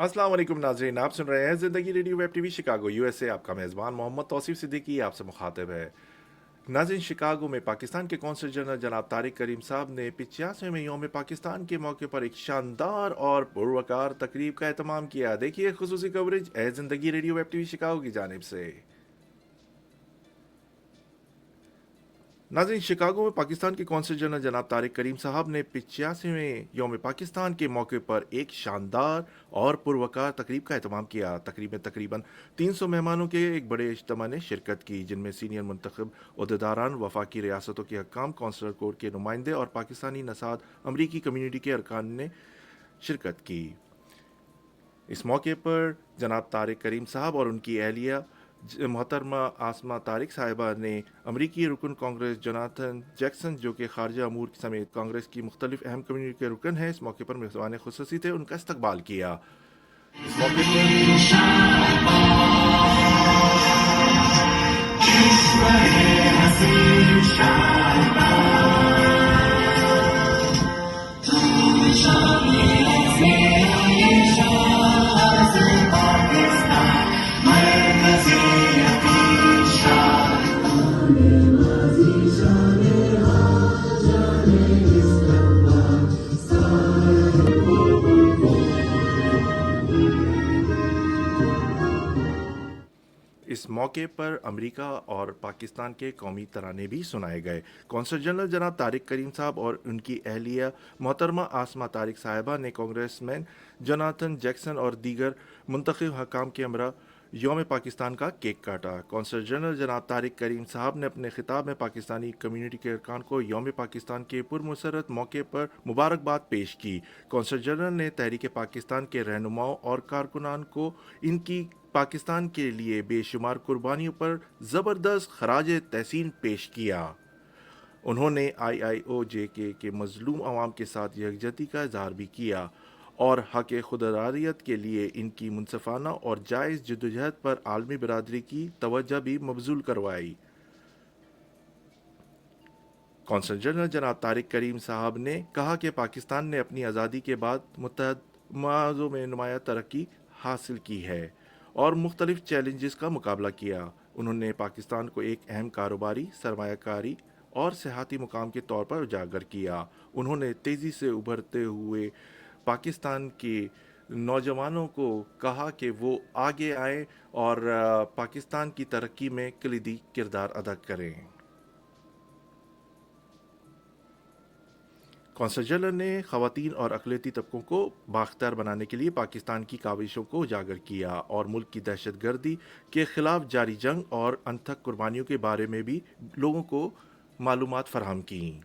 अस्सलाम वालेकुम नाज़रीन, आप सुन रहे हैं ज़िंदगी radio web TV Chicago USA. आपका मेज़बान मोहम्मद तौसीफ़ सिद्दीकी आपसे मुखातिब है। नाज़रीन, शिकागो में पाकिस्तान के कौंसल जनरल जनाब तारिक करीम साहब ने 85वें यौम पाकिस्तान के मौके पर एक शानदार और पुरवकार तकरीब का एहतमाम किया। देखिए खुसूसी कवरेज ए ज़िंदगी रेडियो वेब टीवी शिकागो की जानिब से। नाज़रीन, शिकागो में पाकिस्तान के कौंसल जनरल जनाब तारिक करीम साहब ने 85वें यौम पाकिस्तान के मौके पर एक शानदार और पुरवकार तकरीब का एहतमाम किया। तकरीब में तकरीबन 300 मेहमानों के एक बड़े इज्तिमा ने शिरकत की, जिनमें सीनियर मुंतखब अहदेदारान, वफाकी रियासतों के हकाम, कौंसलर कोर के नुमाइंदे और पाकिस्तानी नसाद अमरीकी कम्यूनिटी के अरकान ने शिरकत की। इस मौके पर जनाब तारिक करीम साहब और उनकी अहलिया मोहतरमा आसमा तारिक साहिबा ने अमरीकी रुकन कांग्रेस जोनाथन जैक्सन, जो कि खारजा अमूर समेत कांग्रेस की मुख्तलिफ अहम कम्यूनिटी के रुकन हैं, इस मौके पर मेज़बान खुसूसी थे, उनका इस्तकबाल किया। इस मौके पर इस मौके पर अमेरिका और पाकिस्तान के कौमी तराने भी सुनाए गए। कौंसल जनरल जनाब तारिक करीम साहब और उनकी अहलिया मोहतरमा आसमा तारिक साहिबा ने कांग्रेसमैन जोनाथन जैक्सन और दीगर मुंतखब हकाम के हमरा यौम पाकिस्तान का केक काटा। कौंसल जनरल जनाब तारिक करीम साहब ने अपने खिताब में पाकिस्तानी कम्यूनिटी के अरकान को यौम पाकिस्तान के पुरमसरत मौके पर मुबारकबाद पेश की। कौंसल जनरल ने तहरीक पाकिस्तान के रहनुमाओं और कारकुनान को इनकी पाकिस्तान के लिए बेशुमार कुर्बानियों पर ज़बरदस्त खराज तहसीन पेश किया। उन्होंने IIOJ के मजलूम अवाम के साथ यकजहती का इजहार भी किया और हक खुदरारियत के लिए इनकी मुनसफाना और जायज़ जद्दोजहद पर आलमी बरादरी की तवज्जो भी मबजूल करवाई। कौंसल जनरल जनाब तारिक करीम साहब ने कहा कि पाकिस्तान ने अपनी आज़ादी के बाद मुतअद्दिद मवाज़ों में नुमाया तरक्की हासिल की है और मुख्तलिफ चैलेंजेस का मुकाबला किया। उन्होंने पाकिस्तान को एक अहम कारोबारी, सरमायाकारी और सियाहती मुकाम के तौर पर उजागर किया। उन्होंने तेज़ी से उभरते हुए पाकिस्तान के नौजवानों को कहा कि वो आगे आएँ और पाकिस्तान की तरक्की में कलीदी किरदार अदा करें। कौंसल जनरल ने ख़वातीन और अक़लियती तबकों को बाख्तियार बनाने के लिए पाकिस्तान की काविशों को उजागर किया और मुल्क की दहशत गर्दी के ख़िलाफ़ जारी जंग और अनथक कुर्बानियों के बारे में भी लोगों को मालूमात फराहम की।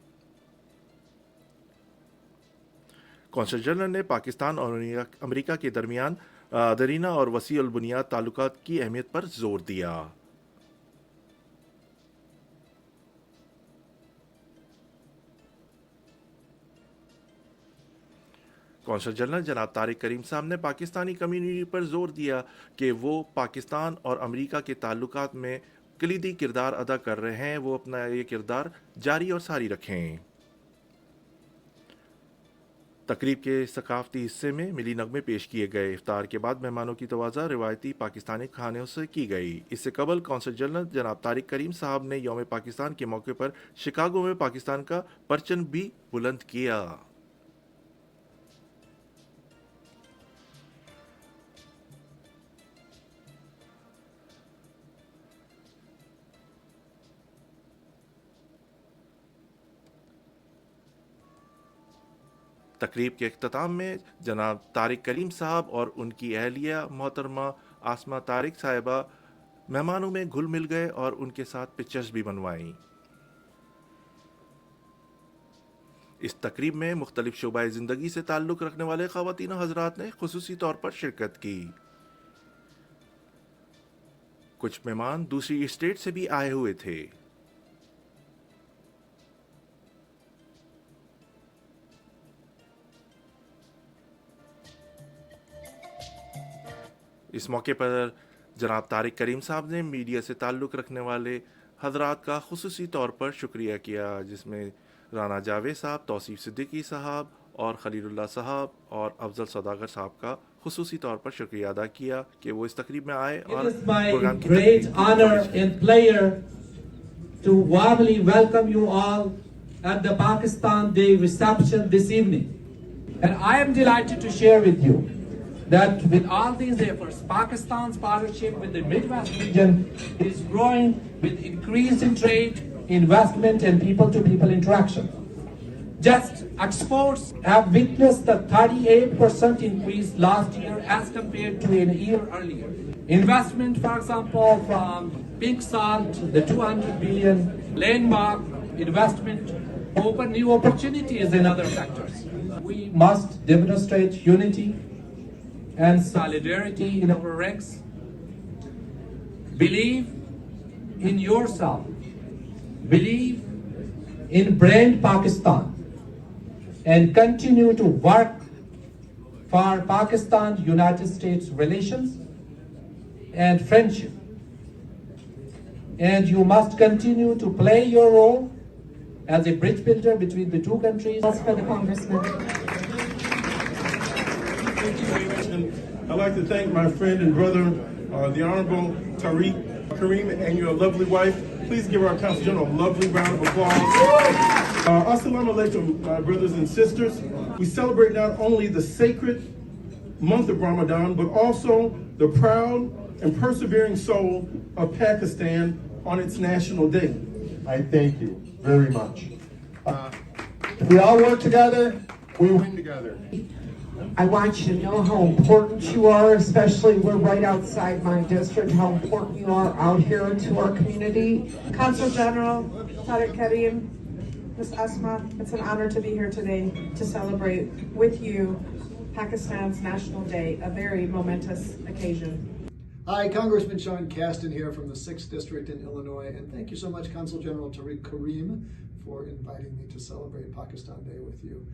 कौंसल जनरल ने पाकिस्तान और अमेरिका के दरमियान दरीना और वसी अल बुनियाद ताल्लुकात की अहमियत पर जोर दिया। कौंसल जनरल जनाब तारिक करीम साहब ने पाकिस्तानी कम्यूनिटी पर जोर दिया कि वो पाकिस्तान और अमेरिका के ताल्लुकात में कलीदी किरदार अदा कर रहे हैं, वो अपना ये किरदार जारी और सारी रखें। तकरीब के सकाफती हिस्से में मिली नगमे पेश किए गए। इफ्तार के बाद मेहमानों की तवाज़ा रिवायती पाकिस्तानी खानों से की गई। इससे कबल कौंसल जनरल जनाब तारिक करीम साहब ने यौम पाकिस्तान के मौके पर शिकागो में पाकिस्तान का परचम भी बुलंद किया। तकरीब के अख्ताम में जनाब तारिक करीम साहब और उनकी अहलिया मोहतरमा आसमा तारिक साहिबा मेहमानों में घुल मिल गए और उनके साथ पिक्चर्स भी बनवाईं। इस तकरीब में मुख्तलिफ शोबाए ज़िंदगी से ताल्लुक़ रखने वाले ख़वातीन हज़रात ने खुसूसी तौर पर शिरकत की। कुछ मेहमान दूसरी स्टेट से भी आए हुए थे। इस मौके पर जनाब तारिक करीम साहब ने मीडिया से ताल्लुक़ रखने वाले हजरात का खुसूसी तौर पर शुक्रिया किया, जिसमें राना जावेद साहब, तौसीफ़ सिद्दीकी साहब اور خلیل اللہ صاحب اور افضل سوداگر صاحب کا خصوصی طور پر شکریہ ادا کیا کہ وہ اس تقریب میں آئے اور It is my پروگرام کی great تقریب کی honor کوریج کی. and pleasure to warmly welcome you all at the Pakistan Day reception this evening. And I am delighted to share with you that with all these efforts, Pakistan's partnership with the Midwest region is growing with increase in trade, investment, and people-to-people interaction. Just exports have witnessed a 38% increase last year as compared to a year earlier. Investment, for example, from Pink Salt, the 200 billion landmark investment, open new opportunities in other sectors. We must demonstrate unity and solidarity in our ranks. Believe in yourself. Believe in brand Pakistan. And continue to work for Pakistan-United States relations and friendship. And you must continue to play your role as a bridge builder between the two countries. For the congressman. Thank you very much. And I'd like to thank my friend and brother, the Honorable Tariq Kareem, and your lovely wife. Please give our Council General a lovely round of applause. Assalamu alaikum, my brothers and sisters. We celebrate not only the sacred month of Ramadan, but also the proud and persevering soul of Pakistan on its National Day. I thank you very much. If we all work together, we win together. I want you to know how important you are, especially we're right outside my district, how important you are out here to our community. Consul General Tariq Kareem, Ms. Asma, it's an honor to be here today to celebrate with you Pakistan's National Day, a very momentous occasion. Hi, Congressman Sean Casten here from the 6th District in Illinois, and thank you so much, Consul General Tariq Kareem, for inviting me to celebrate Pakistan Day with you.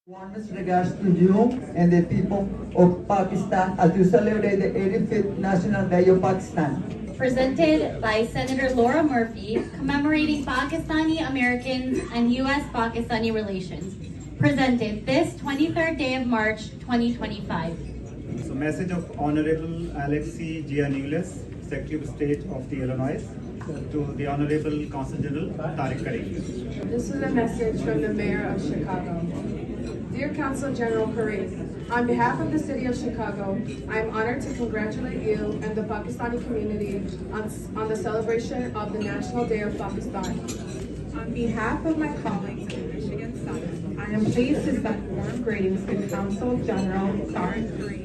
Warmest regards to you and the people of Pakistan as you celebrate the 85th National Day of Pakistan. Presented by Senator Laura Murphy, commemorating Pakistani Americans and U.S.-Pakistani relations. Presented this 23rd day of March, 2025. So, message of Honorable Alexi Giannoulis, Secretary of State of the Illinois, to the Honorable Consul General Tariq Kareem. This is a message from the Mayor of Chicago. Dear Consul General Kareem, on behalf of the City of Chicago, I am honored to congratulate you and the Pakistani community on the celebration of the National Day of Pakistan. On behalf of my colleagues in the Michigan Senate, I am pleased to send warm greetings to Consul General Tariq Kareem.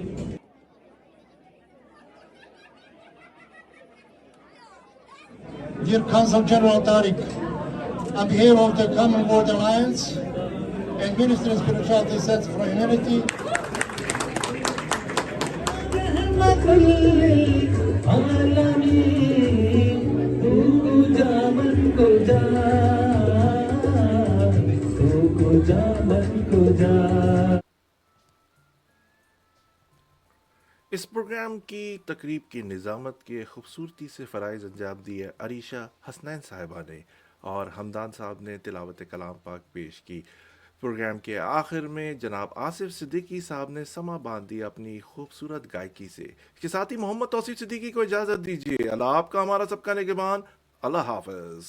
Dear Consul General Tariq, on behalf of the Commonwealth Alliance and Ministry of Spirituality Center for Humanity, اس programme کی تقریب کی نظامت کے خوبصورتی سے فرائض انجام دیے عریشہ حسنین صاحبہ نے اور حمدان صاحب نے تلاوت کلام پاک پیش کی. پروگرام کے آخر میں جناب آصف صدیقی صاحب نے سما باندھ دیا اپنی خوبصورت گائیکی سے. اس کے ساتھ ہی محمد توصیف صدیقی کو اجازت دیجیے. اللہ آپ کا ہمارا سب کا نگہبان. اللہ حافظ.